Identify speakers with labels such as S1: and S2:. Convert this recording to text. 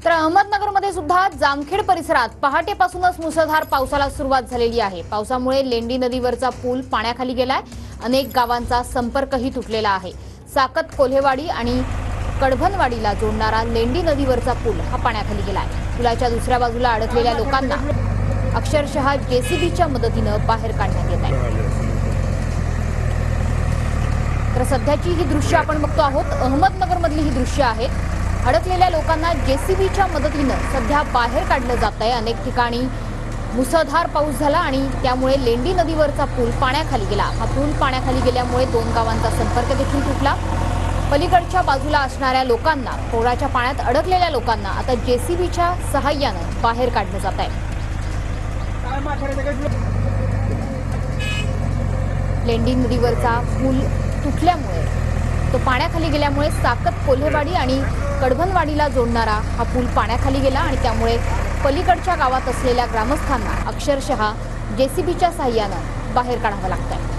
S1: तर अहमदनगरमध्ये सुद्धा जामखेड परिसरात पहाटेपासूनच मुसळधार पावसाला सुरुवात झालेली आहे। पावसामुळे लेंडी नदीवरचा पूल पाण्याखाली गेलाय। अनेक गावांचा संपर्कही तुटलेला आहे। साकत कोल्हेवाडी आणि कडभनवाडीला जोडणारा लेंडी नदीवरचा पूल हा पाण्याखाली गेलाय। पुलाच्या दुसऱ्या बाजूला अडकलेल्या लोकांना अक्षरशः जेसीबीच्या मदतीने बाहेर काढण्यात येत आहे। तर सध्याची ही दृश्य आपण बघतो आहोत। अहमदनगरमधली ही दृश्य आहेत। अडकलेल्या लोकांना जेसीबीच्या मदतीने सध्या बाहेर काढलं जात आहे। अनेक ठिकाणी मुसळधार पाऊस झाला आणि त्यामुळे लेंडी नदीवरचा पूल पाण्याखाली गेला। हा पूल पाण्याखाली गेल्यामुळे दोन गावांचा संपर्क देखील तुटला। पलीकडच्या बाजूला असणाऱ्या लोकांना, पुराच्या पाण्यात अडकलेल्या लोकांना आता जेसीबीच्या सहाय्याने बाहेर काढलं जात आहे। लेंडी नदीवरचा पूल तुटल्यामुळे, तो पाण्याखाली गेल्यामुळे साकत कोल्हेवाडी आणि कडभनवाडीला जोडणारा हा पूल पाण्याखाली गेला आणि त्यामुळे पलीकडच्या गावात असलेल्या ग्रामस्थांना अक्षरशः जेसीबीच्या सहाय्याने बाहेर काढावं लागतंय।